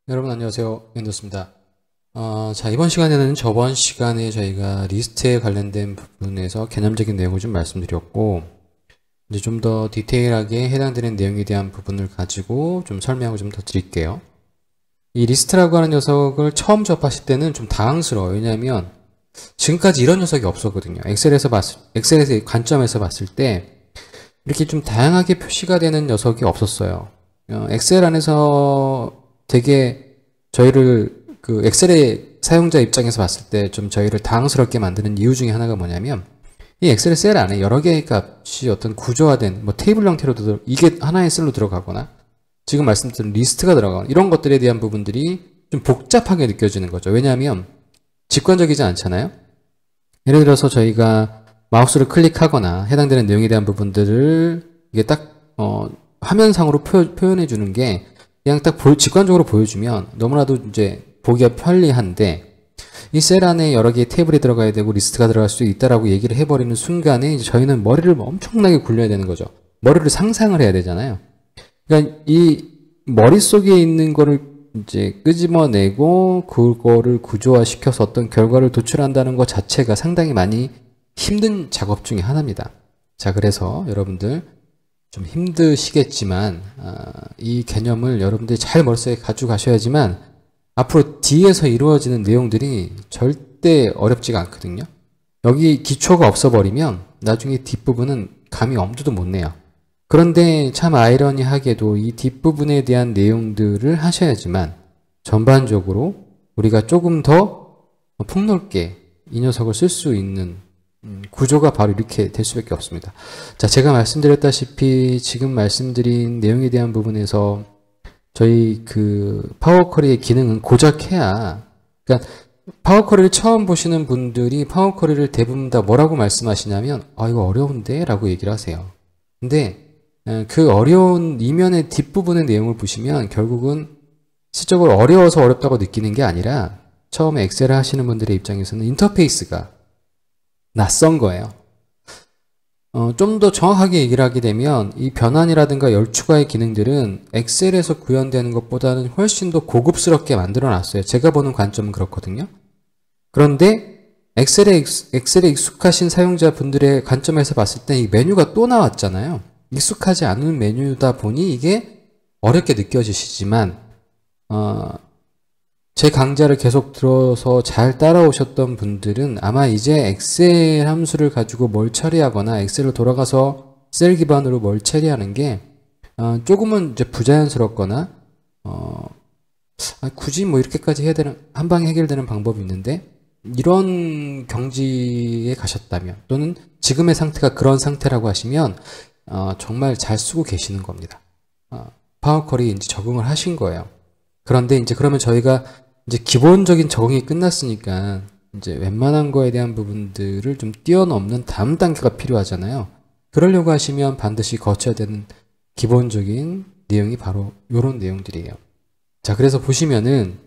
여러분 안녕하세요. 윈도우스입니다. 자, 이번 시간에는 저번 시간에 저희가 리스트에 관련된 부분에서 개념적인 내용을 좀 말씀드렸고, 이제 좀 더 디테일하게 해당되는 내용에 대한 부분을 가지고 좀 설명을 좀 더 드릴게요. 이 리스트라고 하는 녀석을 처음 접하실 때는 좀 당황스러워요. 왜냐하면 지금까지 이런 녀석이 없었거든요. 엑셀에서의 관점에서 봤을 때 이렇게 좀 다양하게 표시가 되는 녀석이 없었어요. 엑셀 안에서 되게 저희를 그 엑셀의 사용자 입장에서 봤을 때 좀 저희를 당황스럽게 만드는 이유 중에 하나가 뭐냐면, 이 엑셀의 셀 안에 여러 개의 값이 어떤 구조화된 뭐 테이블 형태로도 이게 하나의 셀로 들어가거나 지금 말씀드린 리스트가 들어가거나 이런 것들에 대한 부분들이 좀 복잡하게 느껴지는 거죠. 왜냐하면 직관적이지 않잖아요. 예를 들어서 저희가 마우스를 클릭하거나 해당되는 내용에 대한 부분들을 이게 딱 화면상으로 표현해 주는 게 그냥 딱 직관적으로 보여주면 너무나도 이제 보기가 편리한데, 이 셀 안에 여러 개의 테이블이 들어가야 되고 리스트가 들어갈 수 있다라고 얘기를 해버리는 순간에 이제 저희는 머리를 엄청나게 굴려야 되는 거죠. 머리를 상상을 해야 되잖아요. 그러니까 이 머릿속에 있는 거를 이제 끄집어내고 그거를 구조화시켜서 어떤 결과를 도출한다는 것 자체가 상당히 많이 힘든 작업 중에 하나입니다. 자, 그래서 여러분들 좀 힘드시겠지만 이 개념을 여러분들이 잘 머릿속에 가지고 가셔야지만 앞으로 뒤에서 이루어지는 내용들이 절대 어렵지가 않거든요. 여기 기초가 없어버리면 나중에 뒷부분은 감이 엄두도 못 내요. 그런데 참 아이러니하게도 이 뒷부분에 대한 내용들을 하셔야지만 전반적으로 우리가 조금 더 폭넓게 이 녀석을 쓸 수 있는 구조가 바로 이렇게 될 수밖에 없습니다. 자, 제가 말씀드렸다시피 지금 말씀드린 내용에 대한 부분에서 저희 그 파워쿼리의 기능은 고작 해야, 그러니까 파워쿼리를 처음 보시는 분들이 파워쿼리를 대부분 다 뭐라고 말씀하시냐면 이거 어려운데? 라고 얘기를 하세요. 근데 그 어려운 이면의 뒷부분의 내용을 보시면 결국은 실적으로 어려워서 어렵다고 느끼는 게 아니라 처음에 엑셀을 하시는 분들의 입장에서는 인터페이스가 낯선 거예요. 좀 더 정확하게 얘기를 하게 되면 이 변환이라든가 열추가의 기능들은 엑셀에서 구현되는 것보다는 훨씬 더 고급스럽게 만들어 놨어요. 제가 보는 관점은 그렇거든요. 그런데 엑셀에 익숙하신 사용자분들의 관점에서 봤을 때 이 메뉴가 또 나왔잖아요. 익숙하지 않은 메뉴다 보니 이게 어렵게 느껴지시지만 제 강좌를 계속 들어서 잘 따라오셨던 분들은 아마 이제 엑셀 함수를 가지고 뭘 처리하거나 엑셀을 돌아가서 셀 기반으로 뭘 처리하는 게 조금은 이제 부자연스럽거나 굳이 뭐 이렇게까지 해야 되는, 한 방에 해결되는 방법이 있는데 이런 경지에 가셨다면 또는 지금의 상태가 그런 상태라고 하시면 정말 잘 쓰고 계시는 겁니다. 파워쿼리에 이제 적응을 하신 거예요. 그런데 이제 그러면 저희가 이제 기본적인 적응이 끝났으니까 이제 웬만한 거에 대한 부분들을 좀 뛰어넘는 다음 단계가 필요하잖아요. 그러려고 하시면 반드시 거쳐야 되는 기본적인 내용이 바로 이런 내용들이에요. 자, 그래서 보시면은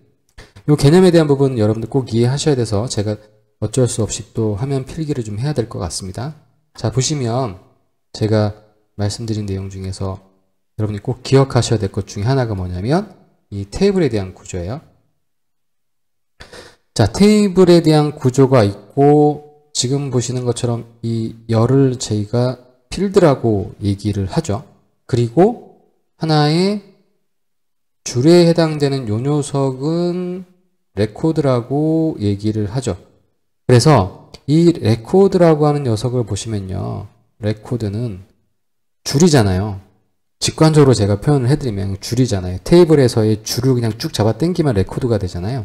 이 개념에 대한 부분 여러분들 꼭 이해하셔야 돼서 제가 어쩔 수 없이 또 화면 필기를 좀 해야 될 것 같습니다. 자, 보시면 제가 말씀드린 내용 중에서 여러분이 꼭 기억하셔야 될 것 중에 하나가 뭐냐면 이 테이블에 대한 구조예요. 자, 테이블에 대한 구조가 있고 지금 보시는 것처럼 이 열을 저희가 필드라고 얘기를 하죠. 그리고 하나의 줄에 해당되는 요 녀석은 레코드라고 얘기를 하죠. 그래서 이 레코드라고 하는 녀석을 보시면요, 레코드는 줄이잖아요. 직관적으로 제가 표현을 해드리면 줄이잖아요. 테이블에서의 줄을 그냥 쭉 잡아 당기면 레코드가 되잖아요.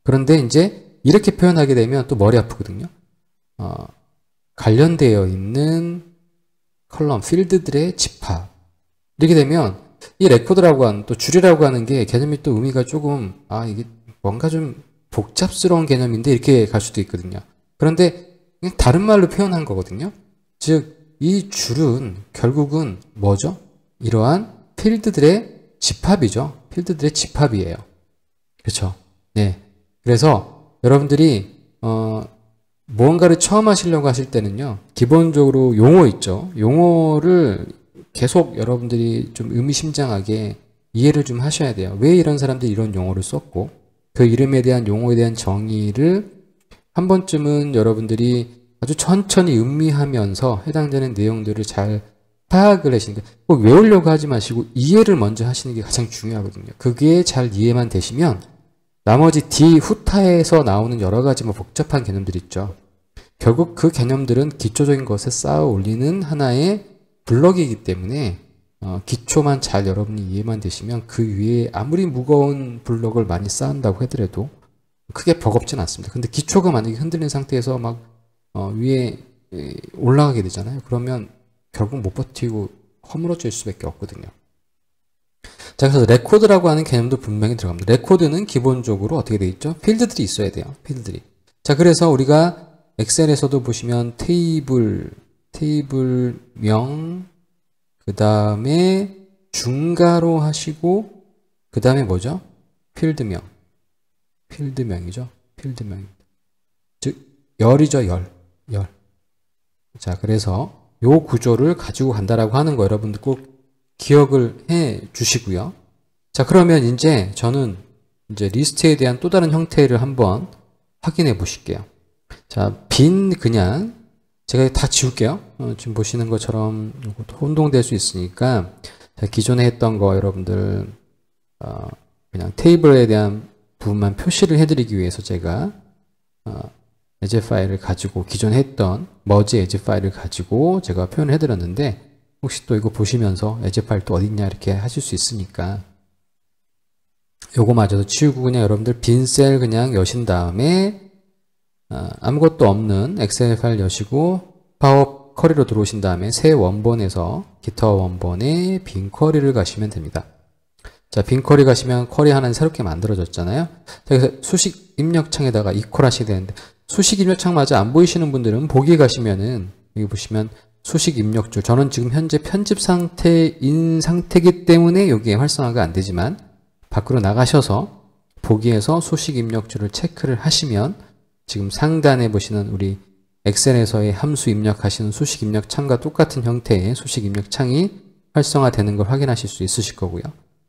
그런데 이제 이렇게 표현하게 되면 또 머리 아프거든요. 관련되어 있는 컬럼, 필드들의 집합. 이렇게 되면 이 레코드라고 하는, 또 줄이라고 하는 게 개념이 또 의미가 조금 이게 뭔가 좀 복잡스러운 개념인데 이렇게 갈 수도 있거든요. 그런데 그냥 다른 말로 표현한 거거든요. 즉 이 줄은 결국은 뭐죠? 이러한 필드들의 집합이죠. 필드들의 집합이에요. 그렇죠? 네. 그래서 여러분들이 무언가를 처음 하시려고 하실 때는요, 기본적으로 용어 있죠. 용어를 계속 여러분들이 좀 의미심장하게 이해를 좀 하셔야 돼요. 왜 이런 사람들이 이런 용어를 썼고 그 이름에 대한 용어에 대한 정의를 한 번쯤은 여러분들이 아주 천천히 음미하면서 해당되는 내용들을 잘 파악을 하시는 게, 꼭 외우려고 하지 마시고 이해를 먼저 하시는 게 가장 중요하거든요. 그게 잘 이해만 되시면 나머지 뒤 후타에서 나오는 여러 가지 뭐 복잡한 개념들 있죠. 결국 그 개념들은 기초적인 것에 쌓아 올리는 하나의 블럭이기 때문에 기초만 잘 여러분이 이해만 되시면 그 위에 아무리 무거운 블럭을 많이 쌓은다고 하더라도 크게 버겁진 않습니다. 근데 기초가 만약에 흔들린 상태에서 막 위에 올라가게 되잖아요. 그러면 결국 못 버티고 허물어질 수밖에 없거든요. 자, 그래서 레코드라고 하는 개념도 분명히 들어갑니다. 레코드는 기본적으로 어떻게 되어 있죠? 필드들이 있어야 돼요. 필드들이. 자, 그래서 우리가 엑셀에서도 보시면 테이블명, 그 다음에 중괄호 하시고, 그 다음에 뭐죠? 필드명. 필드명이죠. 필드명입니다. 즉, 열이죠, 열. 자, 그래서 요 구조를 가지고 간다라고 하는 거 여러분들 꼭 기억을 해 주시고요. 자, 그러면 이제 저는 이제 리스트에 대한 또 다른 형태를 한번 확인해 보실게요. 자, 그냥 제가 다 지울게요. 지금 보시는 것처럼 이것도 혼동될 수 있으니까 기존에 했던 거 여러분들 그냥 테이블에 대한 부분만 표시를 해드리기 위해서 제가 에제 파일을 가지고 기존에 했던 머지 에제 파일을 가지고 제가 표현을 해드렸는데 혹시 또 이거 보시면서 에제 파일 또 어딨냐 이렇게 하실 수 있으니까 요거마저도 치우고 그냥 여러분들 빈 셀 그냥 여신 다음에 아무것도 없는 엑셀 파일 여시고 파워 쿼리로 들어오신 다음에 새 원본에서 기타 원본에 빈 쿼리를 가시면 됩니다. 자, 빈 쿼리 가시면 쿼리 하나는 새롭게 만들어졌잖아요. 자, 그래서 수식 입력창에다가 이퀄 하시게 되는데 수식 입력창 마저 안 보이시는 분들은 보기 가시면은 여기 보시면 수식 입력줄, 저는 지금 현재 편집 상태인 상태이기 때문에 여기에 활성화가 안 되지만 밖으로 나가셔서 보기에서 수식 입력줄을 체크를 하시면 지금 상단에 보시는 우리 엑셀에서의 함수 입력하시는 수식 입력창과 똑같은 형태의 수식 입력창이 활성화되는 걸 확인하실 수 있으실 거고요.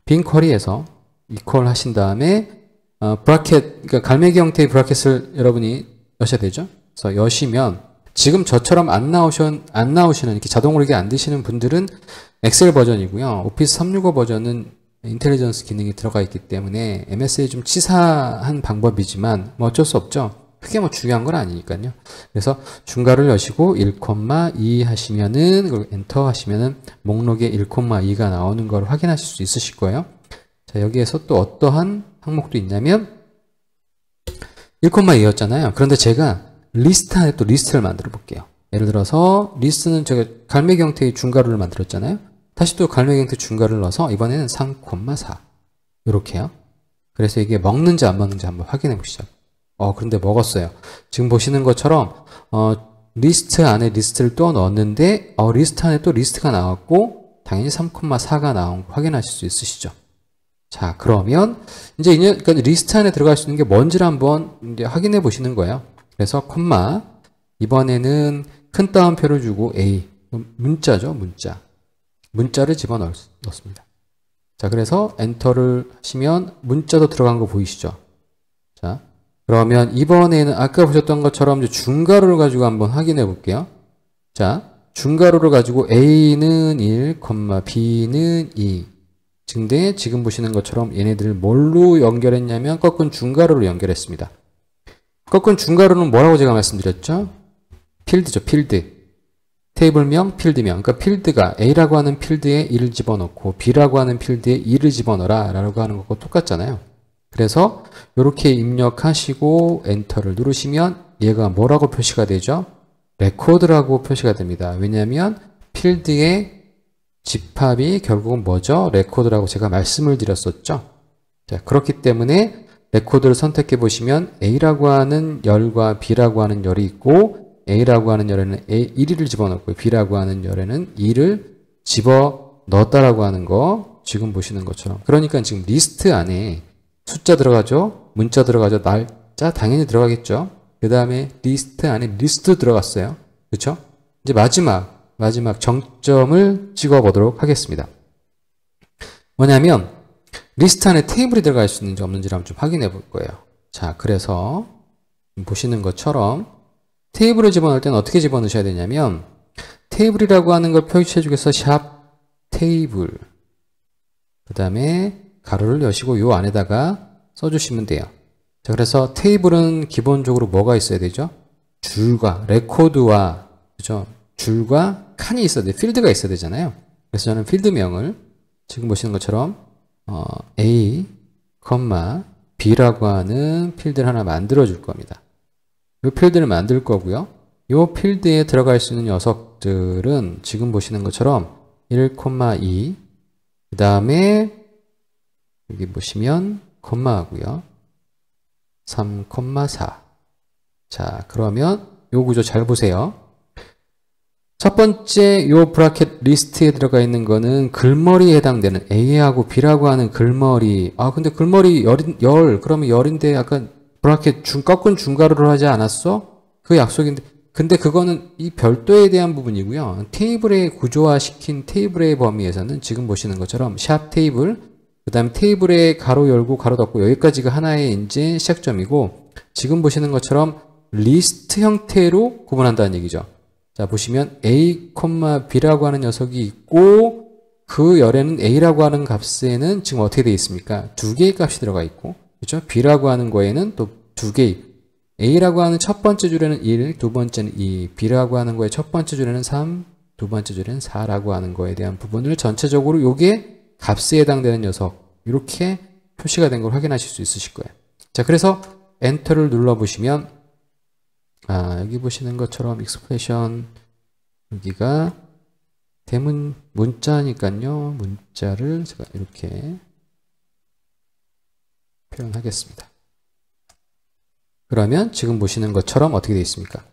빈 쿼리에서 이퀄 하신 다음에 브라켓, 그러니까 갈매기 형태의 브라켓을 여러분이 여셔야 되죠. 그래서 여시면 지금 저처럼 안 나오시는 이렇게 자동으로 이게 안 되시는 분들은 엑셀 버전이고요. 오피스 365 버전은 인텔리전스 기능이 들어가 있기 때문에 MS에 좀 치사한 방법이지만 뭐 어쩔 수 없죠. 크게 뭐 중요한 건 아니니까요. 그래서 중괄호를 여시고 1,2 하시면은 그리고 엔터 하시면은 목록에 1,2가 나오는 걸 확인하실 수 있으실 거예요. 자, 여기에서 또 어떠한 항목도 있냐면 1,2였잖아요. 그런데 제가 리스트 안에 또 리스트를 만들어 볼게요. 예를 들어서 리스트는 제가 갈매기 형태의 중괄호를 만들었잖아요. 다시 또 갈매기 형태 중괄호를 넣어서 이번에는 3,4 이렇게요. 그래서 이게 먹는지 안 먹는지 한번 확인해 보시죠. 그런데 먹었어요. 지금 보시는 것처럼 리스트 안에 리스트를 또 넣었는데 리스트 안에 또 리스트가 나왔고 당연히 3,4가 나온 거 확인하실 수 있으시죠. 자, 그러면 이제 그러니까 리스트 안에 들어갈 수 있는 게 뭔지를 한번 이제 확인해 보시는 거예요. 그래서 콤마 이번에는 큰 따옴표를 주고 A 문자죠, 문자를 집어넣습니다. 자, 그래서 엔터를 하시면 문자도 들어간 거 보이시죠? 자, 그러면 이번에는 아까 보셨던 것처럼 이제 중괄호를 가지고 한번 확인해 볼게요. 자, 중괄호를 가지고 A는 1, B는 2. 근데 지금 보시는 것처럼 얘네들을 뭘로 연결했냐면 꺾은 중괄호로 연결했습니다. 꺾은 중괄호는 뭐라고 제가 말씀드렸죠? 필드죠, 필드. 테이블명, 필드명. 그러니까 필드가 A라고 하는 필드에 1을 집어넣고 B라고 하는 필드에 2를 집어넣어라 라고 하는 것과 똑같잖아요. 그래서 이렇게 입력하시고 엔터를 누르시면 얘가 뭐라고 표시가 되죠? 레코드라고 표시가 됩니다. 왜냐하면 필드의 집합이 결국은 뭐죠? 레코드라고 제가 말씀을 드렸었죠. 자, 그렇기 때문에 레코드를 선택해 보시면 A라고 하는 열과 B라고 하는 열이 있고 A라고 하는 열에는 1을 집어넣고 B라고 하는 열에는 2를 집어넣었다라고 하는 거 지금 보시는 것처럼. 그러니까 지금 리스트 안에 숫자 들어가죠? 문자 들어가죠? 날짜 당연히 들어가겠죠? 그 다음에 리스트 안에 리스트 들어갔어요. 그렇죠? 이제 마지막 정점을 찍어 보도록 하겠습니다. 뭐냐면 리스트 안에 테이블이 들어갈 수 있는지 없는지를 한번 좀 확인해 볼 거예요. 자, 그래서 보시는 것처럼 테이블을 집어넣을 때는 어떻게 집어넣으셔야 되냐면 테이블이라고 하는 걸 표시해 주겠어. 샵 테이블. 그 다음에 가로를 여시고 요 안에다가 써주시면 돼요. 자, 그래서 테이블은 기본적으로 뭐가 있어야 되죠? 줄과 레코드와 그죠? 줄과 칸이 있어야 돼. 필드가 있어야 되잖아요. 그래서 저는 필드명을 지금 보시는 것처럼 A, B라고 하는 필드를 하나 만들어 줄 겁니다. 이 필드를 만들 거고요. 이 필드에 들어갈 수 있는 녀석들은 지금 보시는 것처럼 1,2 그 다음에 여기 보시면 콤마하고요. 3,4 자, 그러면 요 구조 잘 보세요. 첫 번째 요 브라켓 리스트에 들어가 있는 거는 글머리에 해당되는 A하고 B라고 하는 글머리. 아, 근데 글머리 그러면 열인데 약간 브라켓 꺾은 중괄호를 하지 않았어? 그 약속인데. 근데 그거는 이 별도에 대한 부분이고요. 테이블에 구조화시킨 테이블의 범위에서는 지금 보시는 것처럼 샵 테이블, 그 다음에 테이블에 가로 열고 가로 닫고 여기까지가 하나의 이제 시작점이고 지금 보시는 것처럼 리스트 형태로 구분한다는 얘기죠. 자, 보시면 A, B라고 하는 녀석이 있고 그 열에는 A라고 하는 값에는 지금 어떻게 되어 있습니까? 두 개의 값이 들어가 있고 그렇죠? B라고 하는 거에는 또 두 개의 A라고 하는 첫 번째 줄에는 1, 두 번째는 2, B라고 하는 거에 첫 번째 줄에는 3, 두 번째 줄에는 4라고 하는 거에 대한 부분을 전체적으로 요게 값에 해당되는 녀석 이렇게 표시가 된 걸 확인하실 수 있으실 거예요. 자, 그래서 엔터를 눌러보시면 여기 보시는 것처럼 익스프레션 여기가 대문 문자니까요. 문자를 제가 이렇게 표현하겠습니다. 그러면 지금 보시는 것처럼 어떻게 되어 있습니까?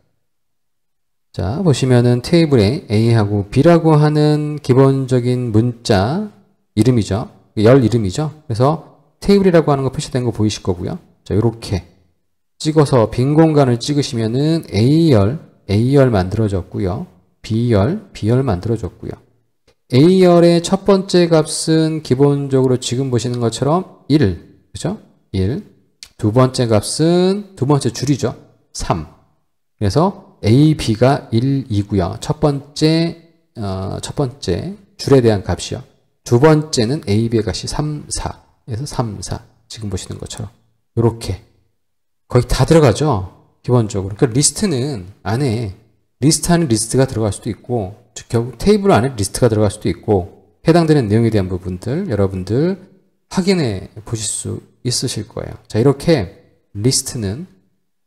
자, 보시면은 테이블에 A하고 B라고 하는 기본적인 문자 이름이죠. 열 이름이죠. 그래서 테이블이라고 하는 거 표시된 거 보이실 거고요. 자, 이렇게 찍어서 빈 공간을 찍으시면은 A열 만들어졌고요. B열 만들어졌고요. A열의 첫 번째 값은 기본적으로 지금 보시는 것처럼 1, 그죠? 1. 두 번째 값은 두 번째 줄이죠. 3. 그래서 A, B가 1, 2고요. 첫 번째 줄에 대한 값이요. 두 번째는 A, B의 값이 3, 4. 그래서 3, 4. 지금 보시는 것처럼 이렇게 거의 다 들어가죠. 기본적으로. 그러니까 리스트는 안에 리스트 안에 리스트가 들어갈 수도 있고 결국 테이블 안에 리스트가 들어갈 수도 있고 해당되는 내용에 대한 부분들 여러분들 확인해 보실 수 있으실 거예요. 자, 이렇게 리스트는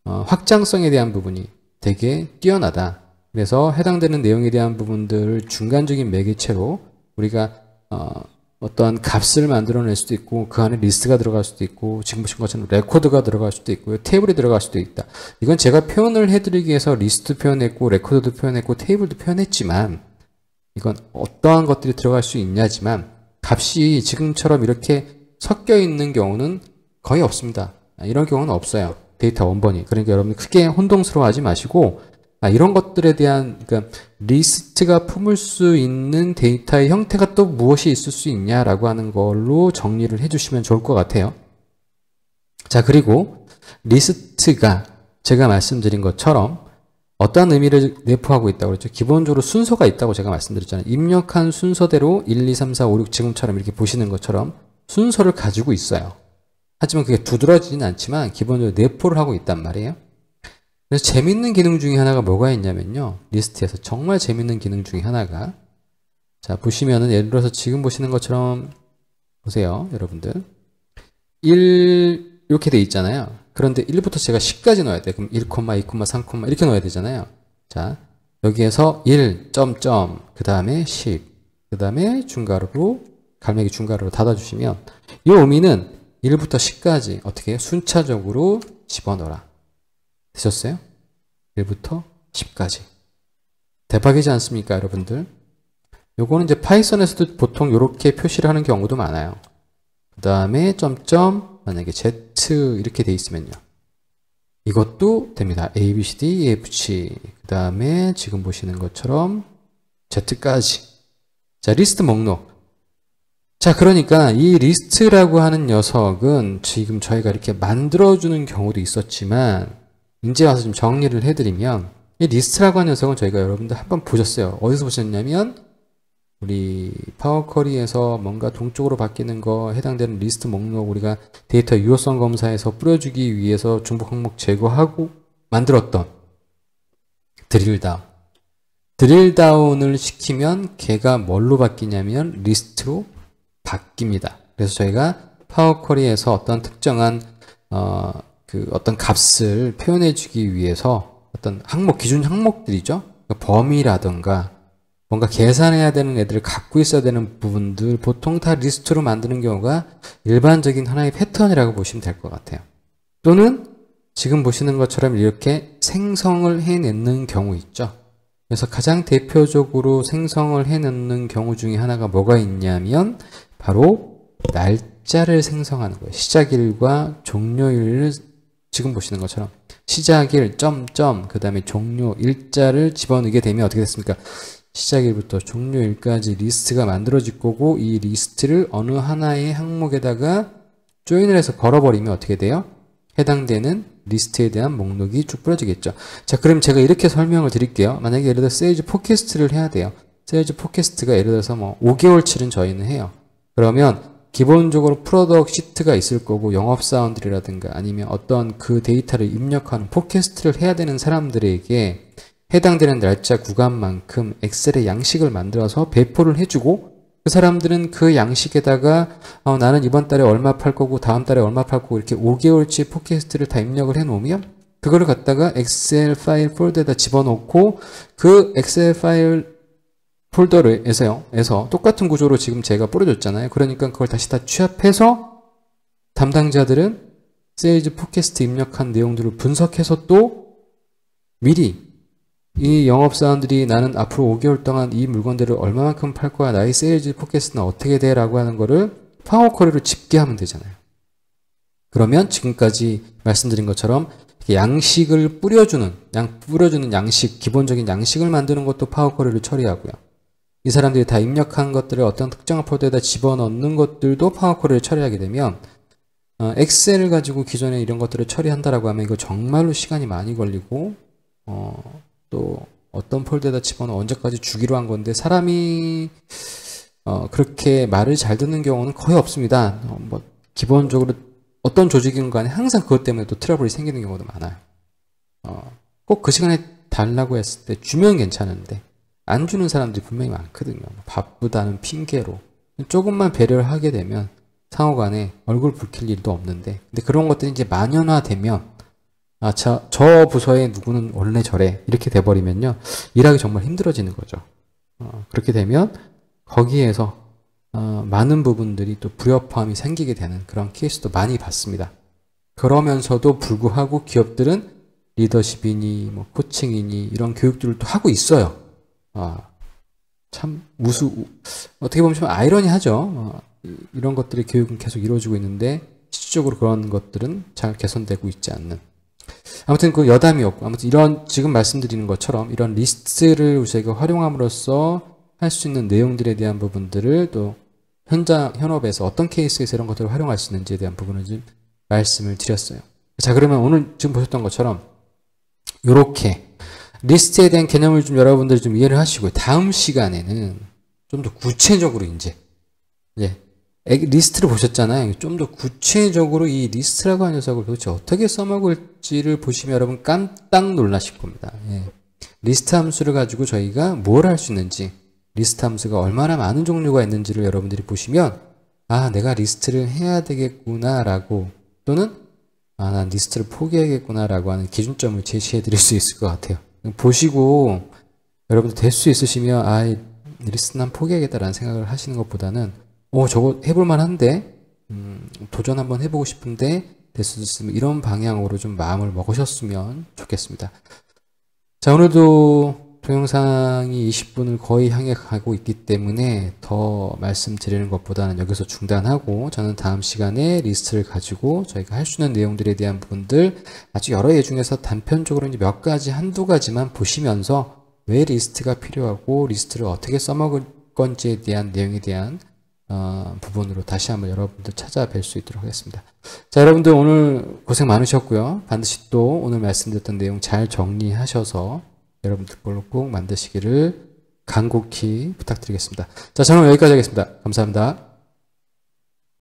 확장성에 대한 부분이 되게 뛰어나다. 그래서 해당되는 내용에 대한 부분들을 중간적인 매개체로 우리가 어떤 값을 만들어낼 수도 있고 그 안에 리스트가 들어갈 수도 있고 지금 보신 것처럼 레코드가 들어갈 수도 있고요. 테이블이 들어갈 수도 있다. 이건 제가 표현을 해드리기 위해서 리스트 표현했고 레코드도 표현했고 테이블도 표현했지만 이건 어떠한 것들이 들어갈 수 있냐지만 값이 지금처럼 이렇게 섞여 있는 경우는 거의 없습니다. 이런 경우는 없어요. 데이터 원본이. 그러니까 여러분 크게 혼동스러워하지 마시고 이런 것들에 대한 그러니까 리스트가 품을 수 있는 데이터의 형태가 또 무엇이 있을 수 있냐라고 하는 걸로 정리를 해주시면 좋을 것 같아요. 자, 그리고 리스트가 제가 말씀드린 것처럼 어떠한 의미를 내포하고 있다고 그랬죠? 기본적으로 순서가 있다고 제가 말씀드렸잖아요. 입력한 순서대로 1, 2, 3, 4, 5, 6 지금처럼 이렇게 보시는 것처럼 순서를 가지고 있어요. 하지만 그게 두드러지진 않지만 기본적으로 내포를 하고 있단 말이에요. 그래서 재밌는 기능 중에 하나가 뭐가 있냐면요. 리스트에서 정말 재밌는 기능 중에 하나가 자, 보시면은 예를 들어서 지금 보시는 것처럼 보세요. 여러분들 1 이렇게 돼 있잖아요. 그런데 1부터 제가 10까지 넣어야 돼. 그럼 1, 2, 3, 이렇게 넣어야 되잖아요. 자, 여기에서 1, 점점, 그 다음에 10, 그 다음에 중괄호로 갈매기 중괄호로 닫아주시면 이 의미는 1부터 10까지 어떻게 해요? 순차적으로 집어넣어라. 되셨어요? 1부터 10까지. 대박이지 않습니까, 여러분들? 요거는 이제 파이썬에서도 보통 이렇게 표시를 하는 경우도 많아요. 그 다음에 점점 만약에 Z 이렇게 돼 있으면요. 이것도 됩니다. A, B, C, D, E, F, G. 그 다음에 지금 보시는 것처럼 Z까지. 자, 리스트 목록. 자, 그러니까 이 리스트라고 하는 녀석은 지금 저희가 이렇게 만들어주는 경우도 있었지만 이제 와서 좀 정리를 해드리면 이 리스트라고 하는 녀석은 저희가 여러분들 한번 보셨어요. 어디서 보셨냐면 우리 파워쿼리에서 뭔가 동쪽으로 바뀌는 거 해당되는 리스트 목록 우리가 데이터 유효성 검사에서 뿌려주기 위해서 중복 항목 제거하고 만들었던 드릴다운. 드릴다운을 시키면 걔가 뭘로 바뀌냐면 리스트로 바뀝니다. 그래서 저희가 파워쿼리에서 어떤 특정한 어떤 값을 표현해 주기 위해서 어떤 항목, 기준 항목들이죠. 범위라든가 뭔가 계산해야 되는 애들을 갖고 있어야 되는 부분들 보통 다 리스트로 만드는 경우가 일반적인 하나의 패턴이라고 보시면 될 것 같아요. 또는 지금 보시는 것처럼 이렇게 생성을 해내는 경우 있죠. 그래서 가장 대표적으로 생성을 해내는 경우 중에 하나가 뭐가 있냐면 바로 날짜를 생성하는 거예요. 시작일과 종료일을 지금 보시는 것처럼 시작일 점점 그 다음에 종료 일자를 집어넣게 되면 어떻게 됐습니까? 시작일부터 종료일까지 리스트가 만들어질 거고 이 리스트를 어느 하나의 항목에다가 조인을 해서 걸어버리면 어떻게 돼요? 해당되는 리스트에 대한 목록이 쭉 뿌려지겠죠. 자, 그럼 제가 이렇게 설명을 드릴게요. 만약에 예를 들어 세일즈 포캐스트를 해야 돼요. 세일즈 포캐스트가 예를 들어서 뭐 5개월치는 저희는 해요. 그러면 기본적으로 프로덕트 시트가 있을 거고 영업사원들이라든가 아니면 어떤 그 데이터를 입력하는 포캐스트를 해야 되는 사람들에게 해당되는 날짜 구간만큼 엑셀의 양식을 만들어서 배포를 해주고 그 사람들은 그 양식에다가 나는 이번 달에 얼마 팔 거고 다음 달에 얼마 팔 거고 이렇게 5개월치 포캐스트를 다 입력을 해 놓으면 그거를 갖다가 엑셀 파일 폴더에다 집어넣고 그 엑셀 파일 폴더에서 똑같은 구조로 지금 제가 뿌려줬잖아요. 그러니까 그걸 다시 다 취합해서 담당자들은 세일즈 포캐스트 입력한 내용들을 분석해서 또 미리 이 영업사원들이 나는 앞으로 5개월 동안 이 물건들을 얼마만큼 팔 거야 나의 세일즈 포캐스트는 어떻게 돼? 라고 하는 거를 파워쿼리로 집계하면 되잖아요. 그러면 지금까지 말씀드린 것처럼 양식을 뿌려주는 양식, 기본적인 양식을 만드는 것도 파워쿼리를 처리하고요. 이 사람들이 다 입력한 것들을 어떤 특정한 폴더에다 집어넣는 것들도 파워쿼리를 처리하게 되면 엑셀을 가지고 기존에 이런 것들을 처리한다라고 하면 이거 정말로 시간이 많이 걸리고 또 어떤 폴더에다 집어넣어 언제까지 주기로 한 건데 사람이 그렇게 말을 잘 듣는 경우는 거의 없습니다. 뭐 기본적으로 어떤 조직인 간에 항상 그것 때문에 또 트러블이 생기는 경우도 많아요. 꼭 그 시간에 달라고 했을 때 주면 괜찮은데 안 주는 사람들이 분명히 많거든요. 바쁘다는 핑계로 조금만 배려를 하게 되면 상호간에 얼굴 붉힐 일도 없는데 근데 그런 것들이 이제 만연화되면 저 부서의 누구는 원래 저래 이렇게 돼버리면요 일하기 정말 힘들어지는 거죠. 그렇게 되면 거기에서 많은 부분들이 또 불협화음이 생기게 되는 그런 케이스도 많이 봤습니다. 그러면서도 불구하고 기업들은 리더십이니 뭐 코칭이니 이런 교육들을 또 하고 있어요. 참 어떻게 보면 좀 아이러니하죠. 이런 것들의 교육은 계속 이루어지고 있는데 실질적으로 그런 것들은 잘 개선되고 있지 않는. 아무튼 그 여담이었고 아무튼 이런 지금 말씀드리는 것처럼 이런 리스트를 저희가 활용함으로써 할 수 있는 내용들에 대한 부분들을 또 현업에서 어떤 케이스에서 이런 것들을 활용할 수 있는지에 대한 부분을 좀 말씀을 드렸어요. 자, 그러면 오늘 지금 보셨던 것처럼 이렇게 리스트에 대한 개념을 좀 여러분들이 좀 이해를 하시고 다음 시간에는 좀 더 구체적으로 이제 리스트를 보셨잖아요. 좀 더 구체적으로 이 리스트라고 하는 녀석을 도대체 어떻게 써먹을지를 보시면 여러분 깜짝 놀라실 겁니다. 리스트 함수를 가지고 저희가 뭘 할 수 있는지 리스트 함수가 얼마나 많은 종류가 있는지를 여러분들이 보시면 내가 리스트를 해야 되겠구나 라고 또는 난 리스트를 포기해야겠구나 라고 하는 기준점을 제시해 드릴 수 있을 것 같아요. 보시고 여러분들 될 수 있으시면 리스트 난 포기하겠다라는 생각을 하시는 것보다는 저거 해볼 만한데 도전 한번 해보고 싶은데 될 수 있으면 이런 방향으로 좀 마음을 먹으셨으면 좋겠습니다. 자, 오늘도 동영상이 20분을 거의 향해 가고 있기 때문에 더 말씀드리는 것보다는 여기서 중단하고 저는 다음 시간에 리스트를 가지고 저희가 할 수 있는 내용들에 대한 부분들 아주 여러 예 중에서 단편적으로 이제 몇 가지 한두 가지만 보시면서 왜 리스트가 필요하고 리스트를 어떻게 써먹을 건지에 대한 내용에 대한 부분으로 다시 한번 여러분들 찾아뵐 수 있도록 하겠습니다. 자, 여러분들 오늘 고생 많으셨고요. 반드시 또 오늘 말씀드렸던 내용 잘 정리하셔서 여러분들 걸로 꼭 만드시기를 간곡히 부탁드리겠습니다. 자, 저는 여기까지 하겠습니다. 감사합니다.